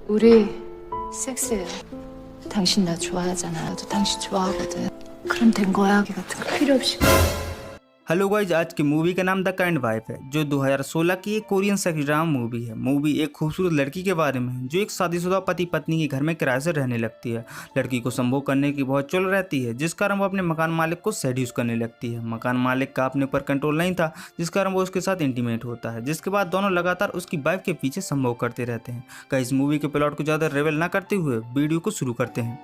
우리 섹스해요. 당신 나 좋아하잖아. 나도 당신 좋아하거든. 그럼 된 거야. 기 같은 거 필요 없이. Hello guys, आज की movie का नाम द काइंड वाइफ है, जो 2016 की एक कोरियन सेक्स ड्रामा मूवी है। मूवी एक खूबसूरत लड़की के बारे में है जो एक शादीशुदा पति पत्नी के घर में किराए से रहने लगती है। लड़की को संभोग करने की बहुत चुल रहती है, जिस कारण वो अपने मकान मालिक को सेड्यूस करने लगती है। मकान मालिक का अपने ऊपर कंट्रोल नहीं था, जिस कारण वो उसके साथ इंटीमेट होता है, जिसके बाद दोनों लगातार उसकी वाइफ के पीछे संभोग करते रहते हैं। गाइज, मूवी के प्लॉट को ज़्यादा रिवील न करते हुए वीडियो को शुरू करते हैं।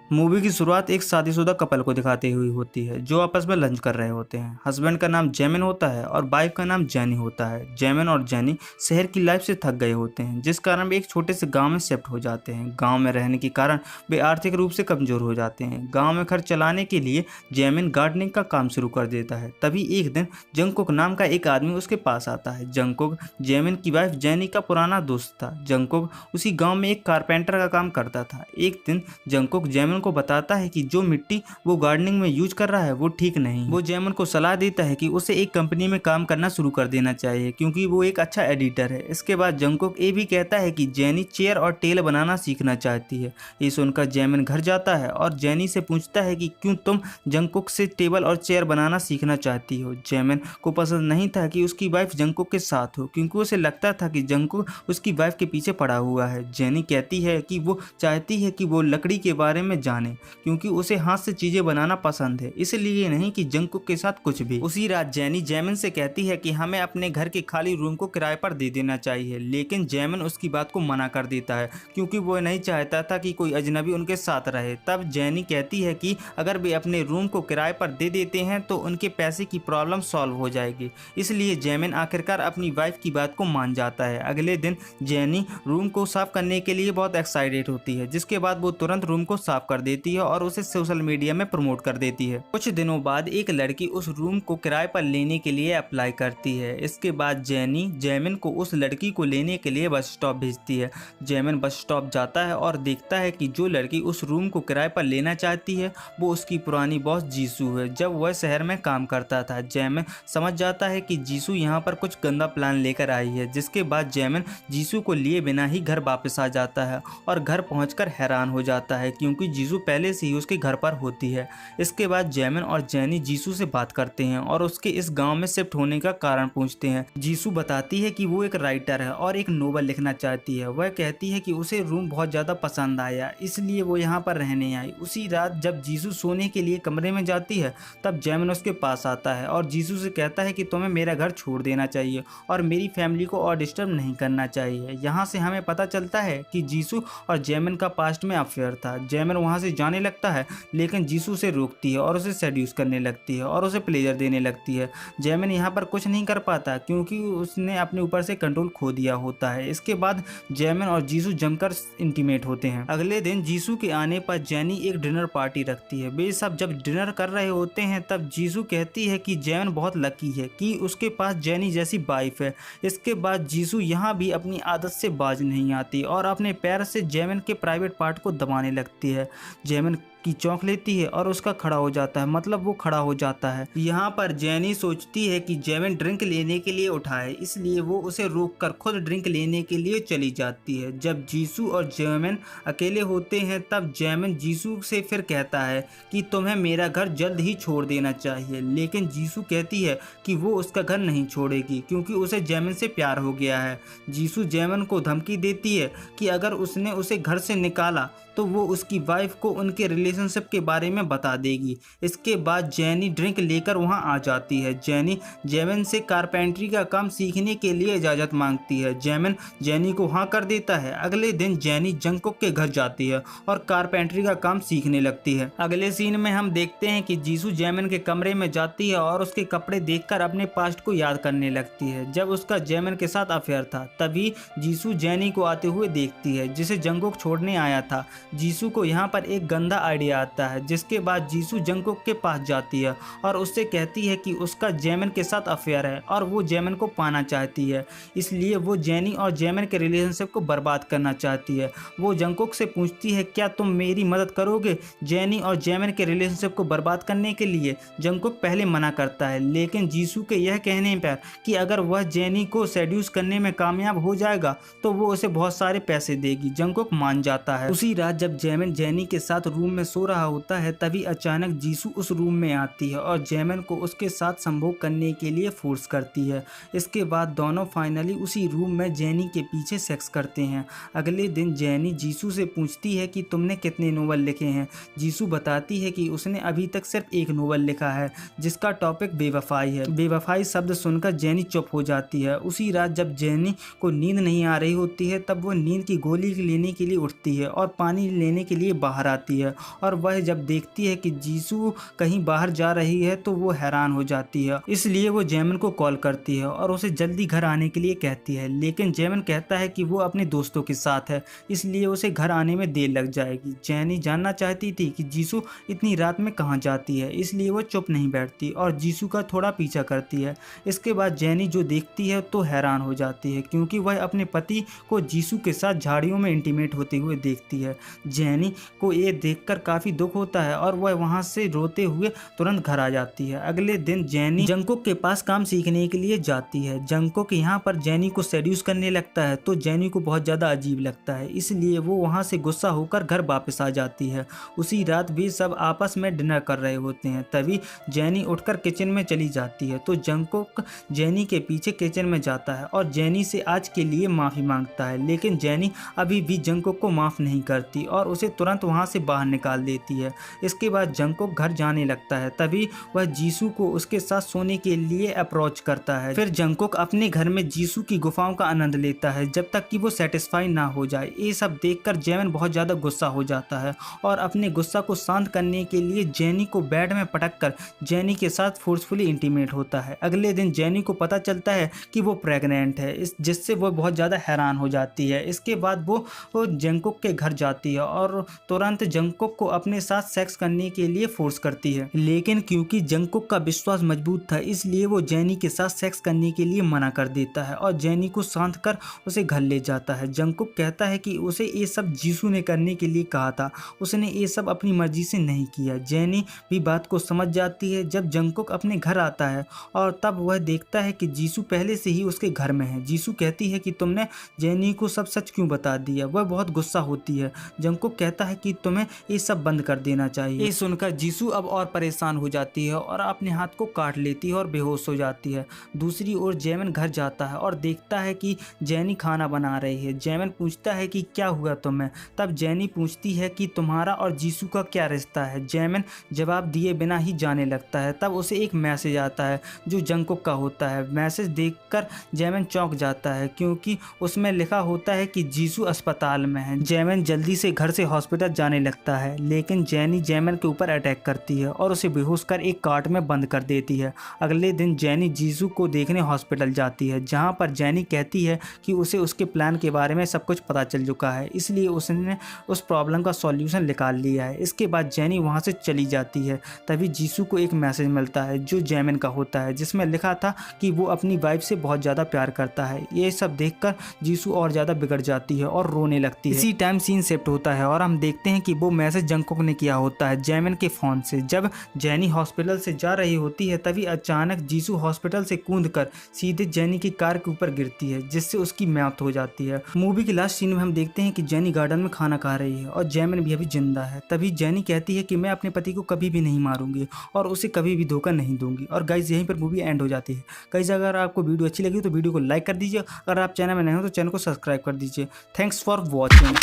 मूवी की शुरुआत एक शादीशुदा कपल को दिखाते हुए होती है, जो आपस में लंच कर रहे होते हैं। हस्बैंड का नाम जैमिन होता है और वाइफ का नाम जैनी होता है। जैमिन और जैनी शहर की लाइफ से थक गए होते हैं, जिस कारण वे एक छोटे से गांव में शिफ्ट हो जाते हैं। गांव में रहने के कारण वे आर्थिक रूप से कमजोर हो जाते हैं। गांव में खर्च चलाने के लिए जैमिन गार्डनिंग का काम शुरू कर देता है। तभी एक दिन जंगकुक नाम का एक आदमी उसके पास आता है। जंगकुक जैमिन की वाइफ जैनी का पुराना दोस्त था। जंगकुक उसी गाँव में एक कारपेंटर का काम करता था। एक दिन जंगकुक जैमिन को बताता है कि जो मिट्टी वो गार्डनिंग में यूज कर रहा है वो ठीक नहीं। वो जैमिन को सलाह देता है कि उसे एक कंपनी में काम करना शुरू कर देना चाहिए, क्योंकि वो एक अच्छा एडिटर है। इसके बाद जंगकुक ये भी कहता है कि जैनी चेयर और टेल बनाना सीखना चाहती है। ये सुनकर जैमिन घर जाता है और जैनी से पूछता है कि क्यों तुम जंगकुक से टेबल और चेयर बनाना सीखना चाहती हो। जैमिन को पसंद नहीं था कि उसकी वाइफ जंगकुक के साथ हो, क्योंकि उसे लगता था कि जंगकुक उसकी वाइफ के पीछे पड़ा हुआ है। जैनी कहती है कि वो चाहती है कि वो लकड़ी के बारे में जाने, क्योंकि उसे हाथ से चीजें बनाना पसंद है, इसलिए नहीं कि जंगकुक के साथ कुछ भी। उसी रात जैनी जैमिन से कहती है कि हमें अपने घर के खाली रूम को किराए पर दे देना चाहिए, लेकिन जैमिन उसकी बात को मना कर देता है, क्योंकि वो नहीं चाहता था कि कोई अजनबी उनके साथ रहे। तब जैनी कहती है कि अगर वे अपने रूम को किराए पर दे देते हैं तो उनके पैसे की प्रॉब्लम सॉल्व हो जाएगी। इसलिए जैमिन आखिरकार अपनी वाइफ की बात को मान जाता है। अगले दिन जैनी रूम को साफ करने के लिए बहुत एक्साइटेड होती है, जिसके बाद वो तुरंत रूम को साफ कर देती है और उसे सोशल मीडिया में प्रमोट कर देती है। कुछ दिनों बाद एक लड़की उस रूम को किराए पर लेने के लिए अप्लाई करती है। इसके बाद जैनी जैमिन को उस लड़की को लेने के लिए बस स्टॉप भेजती है। जैमिन बस स्टॉप जाता है और देखता है कि जो लड़की उस रूम को किराए पर लेना चाहती है वो उसकी पुरानी बॉस जीसू है, जब वह शहर में काम करता था। जैमिन समझ जाता है कि जीसू यहाँ पर कुछ गंदा प्लान लेकर आई है, जिसके बाद जैमिन जीसू को लिए बिना ही घर वापस आ जाता है और घर पहुंचकर हैरान हो जाता है, क्योंकि जीसू पहले से ही उसके घर पर होती है। इसके बाद जैमिन और जैनी जीसू से बात करते हैं और उसके इस गांव में शिफ्ट होने का कारण पूछते हैं। जीसू बताती है कि वो एक राइटर है और एक नोवेल लिखना चाहती है। वह कहती है कि उसे रूम बहुत ज़्यादा पसंद आया, इसलिए वो यहाँ पर रहने आई। उसी रात जब जीसू सोने के लिए कमरे में जाती है, तब जैमिन उसके पास आता है और जीसू से कहता है कि तुम्हें मेरा घर छोड़ देना चाहिए और मेरी फैमिली को और डिस्टर्ब नहीं करना चाहिए। यहाँ से हमें पता चलता है कि जीसू और जैमिन का पास्ट में अफेयर था। जैमिन वहाँ से जाने लगता है, लेकिन जीसू उसे रोकती है और उसे सेड्यूस करने लगती है और उसे प्लेजर देने लगती है। जैमिन यहाँ पर कुछ नहीं कर पाता, क्योंकि उसने अपने ऊपर से कंट्रोल खो दिया होता है। इसके बाद जैमिन और जीसू जमकर इंटीमेट होते हैं। अगले दिन जीसू के आने पर जैनी एक डिनर पार्टी रखती है। वे सब जब डिनर कर रहे होते हैं, तब जीसू कहती है कि जैमिन बहुत लकी है कि उसके पास जैनी जैसी वाइफ है। इसके बाद जीसू यहाँ भी अपनी आदत से बाज नहीं आती और अपने पैर से जैमिन के प्राइवेट पार्ट को दबाने लगती है। जैमिन की चौंक लेती है और उसका खड़ा हो जाता है, मतलब वो खड़ा हो जाता है। यहाँ पर जैनी सोचती है कि जैमिन ड्रिंक लेने के लिए उठाए, इसलिए वो उसे रोककर खुद ड्रिंक लेने के लिए चली जाती है। जब जीसू और जैमिन अकेले होते हैं, तब जैमिन जीसू से फिर कहता है कि तुम्हें मेरा घर जल्द ही छोड़ देना चाहिए, लेकिन जीसू कहती है कि वो उसका घर नहीं छोड़ेगी, क्योंकि उसे जैमिन से प्यार हो गया है। जीसू जैमिन को धमकी देती है कि अगर उसने उसे घर से निकाला तो वो उसकी वाइफ को उनके रिलेशनशिप के बारे में बता देगी। इसके बाद जैनी ड्रिंक लेकर वहां आ जाती है। जैनी जैमिन से कारपेंट्री का काम सीखने के लिए इजाज़त मांगती है। जैमिन जैनी को हाँ कर देता है। अगले दिन जैनी जंगकुक के घर जाती है और कारपेंट्री का काम सीखने लगती है। अगले सीन में हम देखते हैं कि जीसू जैमिन के कमरे में जाती है और उसके कपड़े देखकर अपने पास्ट को याद करने लगती है, जब उसका जैमिन के साथ अफेयर था। तभी जीसू जैनी को आते हुए देखती है, जिसे जंगकुक छोड़ने आया था। जीसू को यहाँ पर एक गंदा आइडिया आइडिया आता है, जिसके बाद जीसू जंगकुक के पास जाती है और उससे कहती है कि उसका जैमिन के साथ अफेयर है और वो जैमिन को पाना चाहती है, इसलिए वो जेनी और जैमिन के रिलेशनशिप को बर्बाद करना चाहती है। वो जंगकुक से पूछती है क्या तुम मेरी मदद करोगे जेनी और जैमिन के रिलेशनशिप को बर्बाद करने के लिए। जंगकुक पहले मना करता है, लेकिन जीसू के यह कहने पर कि अगर वह जेनी को सेड्यूस करने में कामयाब हो जाएगा तो वो उसे बहुत सारे पैसे देगी। जंगकुक मान जाता है। उसी रात जब जैमिन जेनी के साथ रूम में सो रहा होता है तभी अचानक जीसू उस रूम में आती है और जैमिन को उसके साथ संभोग करने के लिए फोर्स करती है। इसके बाद दोनों फाइनली उसी रूम में जेनी के पीछे सेक्स करते हैं। अगले दिन जेनी जीसू से पूछती है कि तुमने कितने नोवेल लिखे हैं। जीसू बताती है कि उसने अभी तक सिर्फ एक नोवेल लिखा है जिसका टॉपिक बेवफाई है। बेवफाई शब्द सुनकर जेनी चुप हो जाती है। उसी रात जब जेनी को नींद नहीं आ रही होती है तब वो नींद की गोली लेने के लिए उठती है और पानी लेने के लिए बाहर आती है और वह जब देखती है कि जीसू कहीं बाहर जा रही है तो वो हैरान हो जाती है। इसलिए वो जैमिन को कॉल करती है और उसे जल्दी घर आने के लिए कहती है, लेकिन जैमिन कहता है कि वो अपने दोस्तों के साथ है इसलिए उसे घर आने में देर लग जाएगी। जेनी जानना चाहती थी कि जीसू इतनी रात में कहाँ जाती है, इसलिए वो चुप नहीं बैठती और जीसू का थोड़ा पीछा करती है। इसके बाद जेनी जो देखती है तो हैरान हो जाती है क्योंकि वह अपने पति को जीसू के साथ झाड़ियों में इंटीमेट होते हुए देखती है। जेनी को ये देखकर काफी दुख होता है और वह वहां से रोते हुए तुरंत घर आ जाती है। अगले दिन जेनी जंगकुक के पास काम सीखने के लिए जाती है। जंगकुक यहाँ पर जेनी को सेड्यूस करने लगता है तो जेनी को बहुत ज्यादा अजीब लगता है, इसलिए वो वहां से गुस्सा होकर घर वापस आ जाती है। उसी रात भी सब आपस में डिनर कर रहे होते हैं, तभी जेनी उठकर किचन में चली जाती है तो जंगकुक जेनी के पीछे किचन में जाता है और जेनी से आज के लिए माफी मांगता है, लेकिन जेनी अभी भी जंगकुक को माफ नहीं करती और उसे तुरंत वहां से बाहर निकाल देती है। इसके बाद जंगकुक घर जाने लगता है, तभी वह जीसू को उसके साथ सोने के लिए अप्रोच करता है। फिर जंगकुक अपने घर में जीसू की गुफाओं का आनंद लेता है जब तक कि वो सेटिस्फाई ना हो जाए। ये सब देखकर जैमिन बहुत ज्यादा गुस्सा हो जाता है और अपने गुस्सा को शांत करने के लिए जेनी को बेड में पटक कर जेनी के साथ फोर्सफुली इंटीमेट होता है। अगले दिन जेनी को पता चलता है कि वो प्रेग्नेंट है, जिससे वो बहुत ज्यादा हैरान हो जाती है। इसके बाद वो जंगकुक के घर जाती है और तुरंत जंगकुक को अपने साथ सेक्स करने के लिए फोर्स करती है, लेकिन क्योंकि जंगकुक का विश्वास मजबूत था इसलिए वो जेनी के साथ सेक्स करने के लिए मना कर देता है और जेनी को शांत कर उसे घर ले जाता है। जंगकुक कहता है कि उसे ये सब जीसू ने करने के लिए कहा था, उसने ये सब अपनी मर्जी से नहीं किया। जेनी भी बात को समझ जाती है। जब जंगकुक अपने घर आता है और तब वह देखता है कि जीसू पहले से ही उसके घर में है। जीसू कहती है कि तुमने जेनी को सब सच क्यों बता दिया। वह बहुत गुस्सा होती है। जंगकुक कहता है कि तुम्हें ये सब बंद कर देना चाहिए। ये सुनकर जीसू अब और परेशान हो जाती है और अपने हाथ को काट लेती है और बेहोश हो जाती है। दूसरी ओर जैमिन घर जाता है और देखता है कि जेनी खाना बना रही है। जैमिन पूछता है कि क्या हुआ तुम्हें। तब जेनी पूछती है कि तुम्हारा और जीसू का क्या रिश्ता है। जैमिन जवाब दिए बिना ही जाने लगता है। तब उसे एक मैसेज आता है जो जंगकुक का होता है। मैसेज देखकर जैमिन चौंक जाता है क्योंकि उसमें लिखा होता है कि जीसू अस्पताल में है। जैमिन जल्दी से घर से हॉस्पिटल जाने लगता है, लेकिन जेनी जैमिन के ऊपर अटैक करती है और उसे बेहोश कर एक कार्ट में बंद कर देती है। अगले दिन जेनी जीसू को देखने हॉस्पिटल जाती है, जहां पर जेनी कहती है कि उसे उसके प्लान के बारे में सब कुछ पता चल चुका है, इसलिए उसने उस प्रॉब्लम का सॉल्यूशन निकाल लिया है। इसके बाद जेनी वहां से चली जाती है। तभी जीसू को एक मैसेज मिलता है जो जैमिन का होता है, जिसमें लिखा था कि वो अपनी वाइफ से बहुत ज़्यादा प्यार करता है। ये सब देखकर जीसू और ज़्यादा बिगड़ जाती है और रोने लगती है। इसी टाइम सीन शिफ्ट होता है और हम देखते हैं कि वो मैसेज जंगकुक ने किया होता है जैमिन के फ़ोन से। जब जेनी हॉस्पिटल से जा रही होती है तभी अचानक जीसू हॉस्पिटल से कूदकर सीधे जेनी की कार के ऊपर गिरती है, जिससे उसकी मौत हो जाती है। मूवी के लास्ट सीन में हम देखते हैं कि जेनी गार्डन में खाना खा रही है और जैमिन भी अभी जिंदा है। तभी जेनी कहती है कि मैं अपने पति को कभी भी नहीं मारूंगी और उसे कभी भी धोखा नहीं दूंगी। और गाइस यहीं पर मूवी एंड हो जाती है। गाइस अगर आपको वीडियो अच्छी लगी तो वीडियो को लाइक कर दीजिए। अगर आप चैनल में नए हो तो चैनल को सब्सक्राइब कर दीजिए। Thanks for watching.